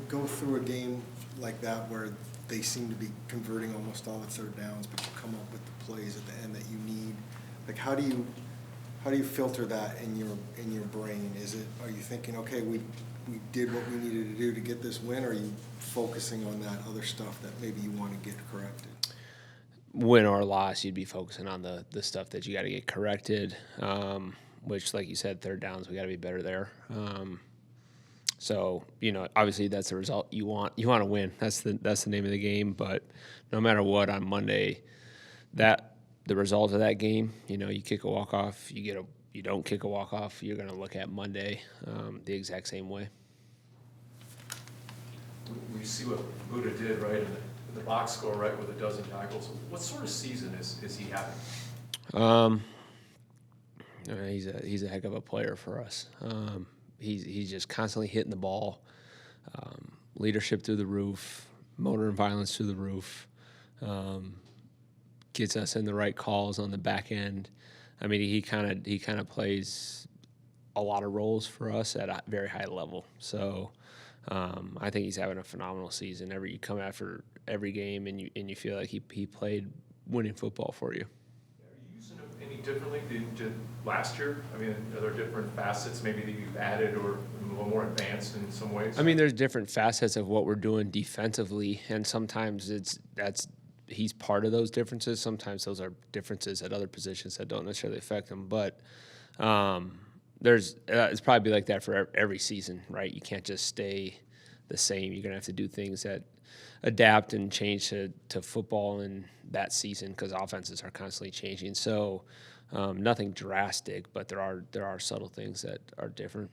go through a game like that where they seem to be converting almost all the third downs, but you come up with the plays at the end that you need, like how do you filter that in your brain? Are you thinking, okay, we did what we needed to do to get this win, or are you focusing on that other stuff that maybe you want to get corrected? Win or loss, you'd be focusing on the stuff that you got to get corrected, which, like you said, third downs, we got to be better there. So, obviously that's the result you want. You want to win. That's the name of the game. But no matter what, on Monday, the result of that game, you kick a walk-off, you don't kick a walk-off, you're going to look at Monday the exact same way. We see what Buddha did, right, in the box score, right, with a dozen tackles. What sort of season is he having? He's a heck of a player for us. He's just constantly hitting the ball, leadership through the roof, motor and violence through the roof, gets us in the right calls on the back end. I mean, he kind of plays a lot of roles for us at a very high level. So I think he's having a phenomenal season. You come after every game and you feel like he played winning football for you. Are you using him any differently than you did last year? I mean, are there different facets maybe that you've added or a little more advanced in some ways? I mean, there's different facets of what we're doing defensively, and sometimes he's part of those differences. Sometimes those are differences at other positions that don't necessarily affect him. But it's probably like that for every season, right? You can't just stay the same. You're gonna have to do things that adapt and change to football in that season because offenses are constantly changing. So nothing drastic, but there are subtle things that are different.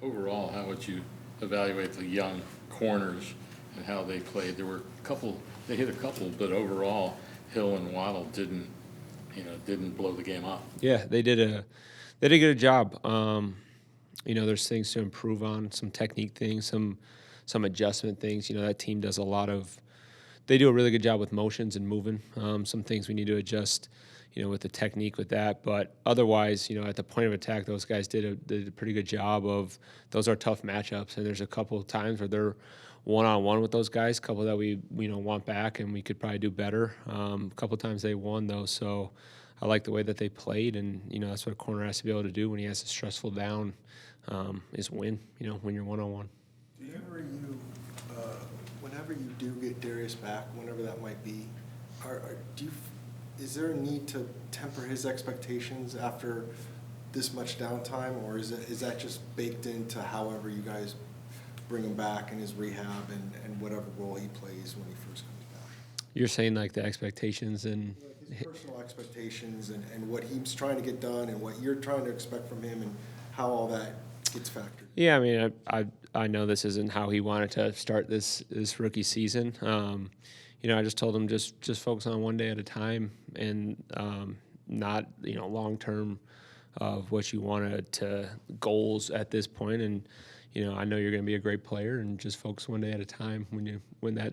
Overall, how would you evaluate the young corners and how they played? There were a couple. They hit a couple, but overall, Hill and Waddle didn't blow the game up. Yeah, they did a good job. There's things to improve on, some technique things, some adjustment things. That team does they do a really good job with motions and moving. Some things we need to adjust, with the technique with that. But otherwise, at the point of attack, those guys did a pretty good job of. Those are tough matchups, and there's a couple of times where they're one-on-one with those guys, a couple that we want back and we could probably do better. A couple of times they won those, so I like the way that they played, and that's what a corner has to be able to do when he has a stressful down, is win. When you're one-on-one. Whenever you do get Darius back, whenever that might be, is there a need to temper his expectations after this much downtime, or is that just baked into however you guys bring him back in his rehab and whatever role he plays when he first comes back? You're saying like the expectations and his personal expectations and what he's trying to get done and what you're trying to expect from him and how all that gets factored. Yeah, I mean, I know this isn't how he wanted to start this rookie season. I just told him just focus on one day at a time and not long term of what you wanted to goals at this point. And I know you're going to be a great player, and just focus one day at a time when that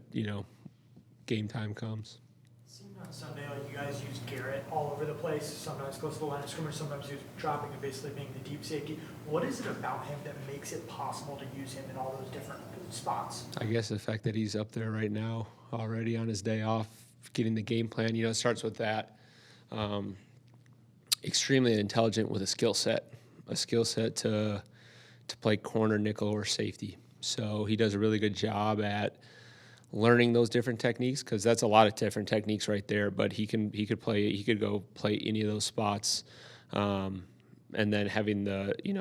game time comes. Seemed on Sunday like you guys used Garrett all over the place. Sometimes close to the line of scrimmage, sometimes he was dropping and basically being the deep safety. What is it about him that makes it possible to use him in all those different spots? I guess the fact that he's up there right now already on his day off, getting the game plan, it starts with that. Extremely intelligent with a skill set to play corner, nickel, or safety. So he does a really good job at learning those different techniques, because that's a lot of different techniques right there. But he could go play any of those spots, and then having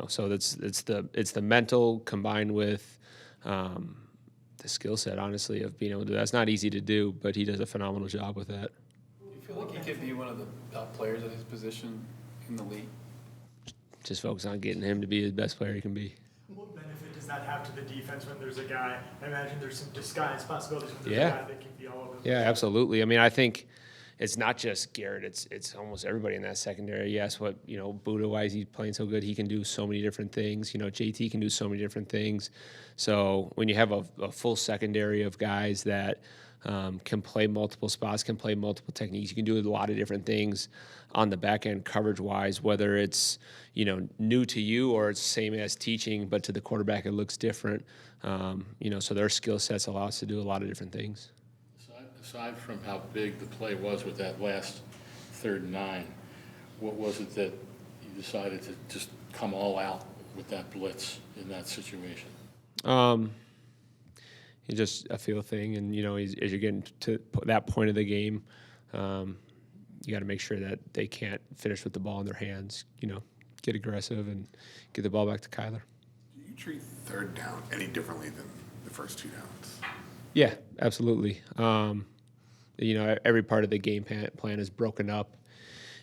so it's the mental combined with the skill set, honestly, of being able to do that. That's not easy to do, but he does a phenomenal job with that. Do you feel like he could be one of the top players at his position in the league? Just focus on getting him to be the best player he can be. What benefit does that have to the defense when there's a guy? I imagine there's some disguised possibilities when there's a guy that can be all over the place. Yeah, absolutely. I mean, I think, it's not just Garrett, it's almost everybody in that secondary. Yes, what, Buddha, why is he playing so good? He can do so many different things. JT can do so many different things. So when you have a full secondary of guys that can play multiple spots, can play multiple techniques, you can do a lot of different things on the back end coverage-wise, whether it's, new to you or it's same as teaching, but to the quarterback it looks different. So their skill sets allow us to do a lot of different things. Aside from how big the play was with that last 3rd and 9, what was it that you decided to just come all out with that blitz in that situation? It's just a feel thing, and as you're getting to that point of the game, you got to make sure that they can't finish with the ball in their hands. Get aggressive and get the ball back to Kyler. Do you treat 3rd down any differently than the first 2 downs? Yeah, absolutely. Every part of the game plan is broken up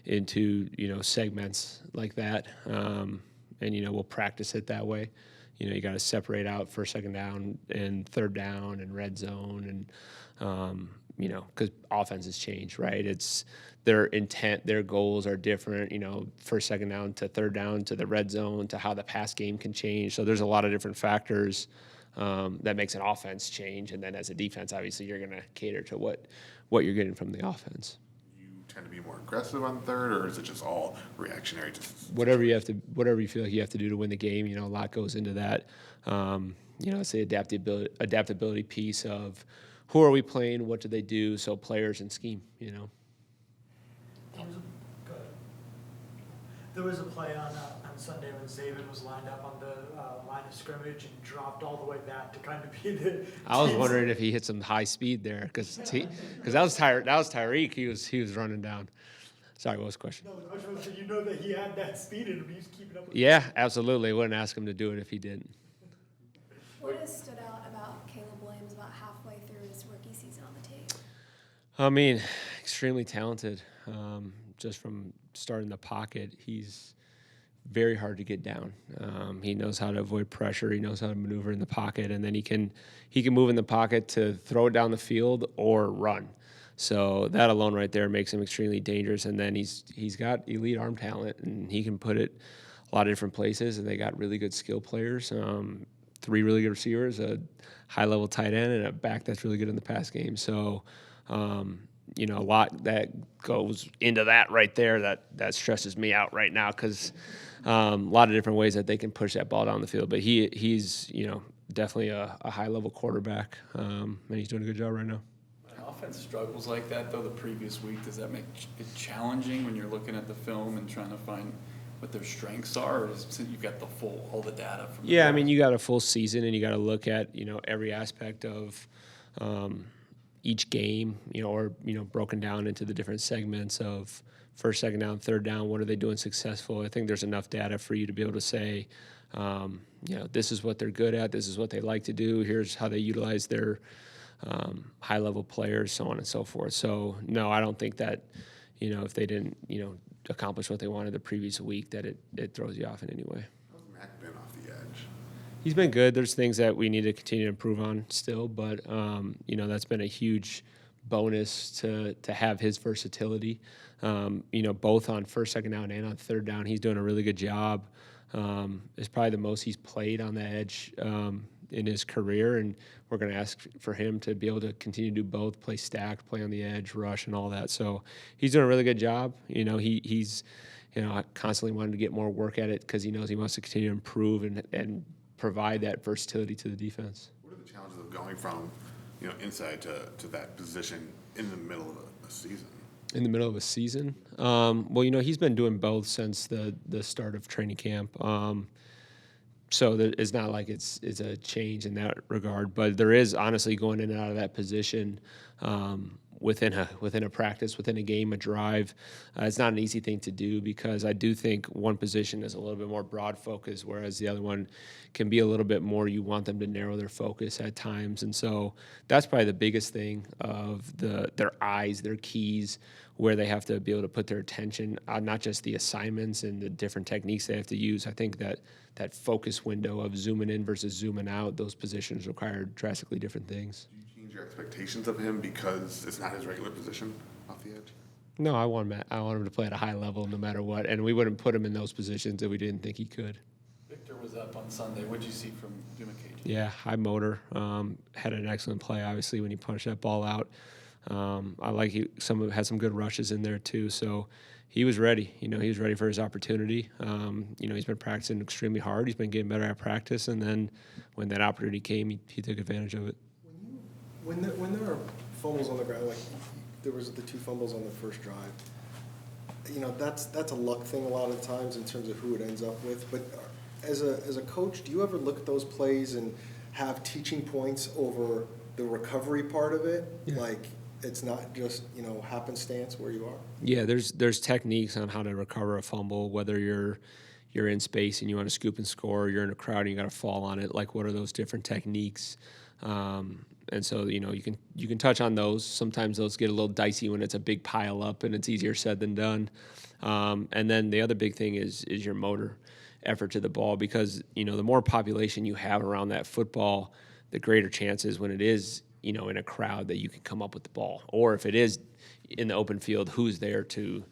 into, segments like that. And, we'll practice it that way. You got to separate out 1st, 2nd down and 3rd down and red zone. And, because offenses change, right? It's their intent, their goals are different, 1st, 2nd down to 3rd down to the red zone to how the pass game can change. So there's a lot of different factors that makes an offense change. And then as a defense, obviously, you're going to cater to what you're getting from the offense. You tend to be more aggressive on 3rd, or is it just all reactionary? Whatever you feel like you have to do to win the game, a lot goes into that. It's the adaptability piece of who are we playing, what do they do, so players and scheme, There was a play on Sunday when Zaven was lined up on the line of scrimmage and dropped all the way back to kind of be the. I was wondering if he hit some high speed there because that was Tyreek. He was running down. Sorry, what was the question? No, the question was, did you know that he had that speed and he was keeping up with Yeah, absolutely. I wouldn't ask him to do it if he didn't. What has stood out about Caleb Williams about halfway through his rookie season on the tape? I mean, extremely talented. Just from starting the pocket, he's very hard to get down. He knows how to avoid pressure. He knows how to maneuver in the pocket, and then he can move in the pocket to throw it down the field or run. So that alone right there makes him extremely dangerous. And then he's got elite arm talent, and he can put it a lot of different places. And they got really good skill players, 3 really good receivers, a high-level tight end, and a back that's really good in the pass game. So. A lot that goes into that right there that stresses me out right now because a lot of different ways that they can push that ball down the field. But he's definitely a high-level quarterback, and he's doing a good job right now. When offense struggles like that, though, the previous week, does that make it challenging when you're looking at the film and trying to find what their strengths are, or since you've got all the data from I mean, you got a full season, and you got to look at, every aspect of each game, broken down into the different segments of 1st, 2nd down, 3rd down. What are they doing successful? I think there's enough data for you to be able to say, this is what they're good at. This is what they like to do. Here's how they utilize their high-level players, so on and so forth. So, no, I don't think that, if they didn't, accomplish what they wanted the previous week, that it throws you off in any way. How's Mac been off the edge? He's been good. There's things that we need to continue to improve on still, but that's been a huge bonus to have his versatility. Both on 1st, 2nd down and on 3rd down, he's doing a really good job. It's probably the most he's played on the edge in his career, and we're going to ask for him to be able to continue to do both, play stacked, play on the edge, rush, and all that. So he's doing a really good job. He's constantly wanting to get more work at it because he knows he wants to continue to improve and provide that versatility to the defense. What are the challenges of going from, inside to that position in the middle of a season? In the middle of a season? Well, he's been doing both since the start of training camp. So it's not like it's a change in that regard, but there is honestly going in and out of that position within a practice, within a game, a drive. It's not an easy thing to do because I do think one position is a little bit more broad focus, whereas the other one can be a little bit more, you want them to narrow their focus at times. And so that's probably the biggest thing of their eyes, their keys, where they have to be able to put their attention on not just the assignments and the different techniques they have to use. I think that focus window of zooming in versus zooming out, those positions require drastically different things. Do you change your expectations of him because it's not his regular position off the edge? No, I want him to play at a high level no matter what, and we wouldn't put him in those positions if we didn't think he could. Victor was up on Sunday. What'd you see from Dumacage? Yeah, high motor. Had an excellent play, obviously, when he punched that ball out. I like had some good rushes in there too. So he was ready. He was ready for his opportunity. He's been practicing extremely hard. He's been getting better at practice, and then when that opportunity came, he took advantage of it. When there are fumbles on the ground, like there was the 2 fumbles on the first drive, that's a luck thing a lot of times in terms of who it ends up with. But as a coach, do you ever look at those plays and have teaching points over the recovery part of it? Yeah. Like it's not just happenstance where you are. Yeah, there's techniques on how to recover a fumble, whether you're in space and you want to scoop and score, or you're in a crowd and you got to fall on it. Like, what are those different techniques? And so you can touch on those. Sometimes those get a little dicey when it's a big pile up and it's easier said than done. And then the other big thing is your motor effort to the ball, because the more population you have around that football, the greater chances when it is in a crowd that you can come up with the ball, or if it is in the open field, who's there to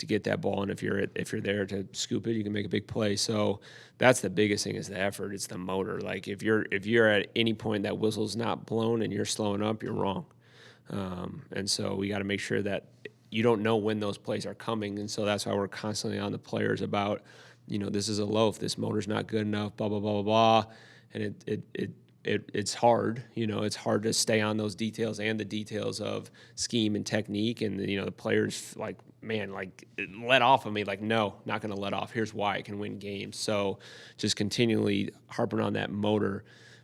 get that ball, and if you're there to scoop it, you can make a big play. So that's the biggest thing, is the effort. It's the motor. Like if you're at any point that whistle's not blown and you're slowing up, you're wrong. And so we got to make sure that you don't know when those plays are coming, and so that's why we're constantly on the players about, this is a loaf, this motor's not good enough, blah blah blah blah blah, and it's hard. It's hard to stay on those details and the details of scheme and technique. And the players let off of me. Like, no, not going to let off. Here's why I can win games. So just continually harping on that motor.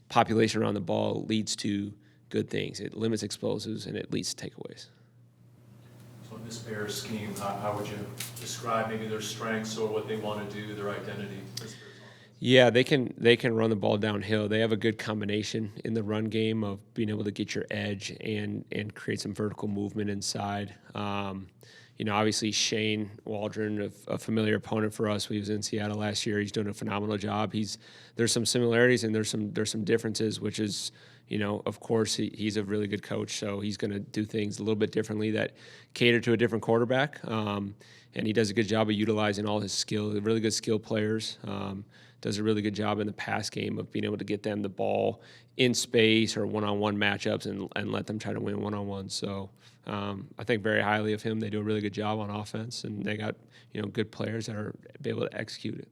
Population around the ball leads to good things. It limits explosives and it leads to takeaways. So in this Bears scheme, how would you describe maybe their strengths or what they want to do, their identity? Yeah, they can run the ball downhill. They have a good combination in the run game of being able to get your edge and create some vertical movement inside. Obviously Shane Waldron, a familiar opponent for us. We was in Seattle last year. He's doing a phenomenal job. There's some similarities and there's some differences, which is, of course he's a really good coach, so he's going to do things a little bit differently that cater to a different quarterback. And he does a good job of utilizing all his skill, really good skill players. Does a really good job in the pass game of being able to get them the ball in space or one-on-one matchups and let them try to win one-on-one. So I think very highly of him. They do a really good job on offense, and they got good players that are able to execute it.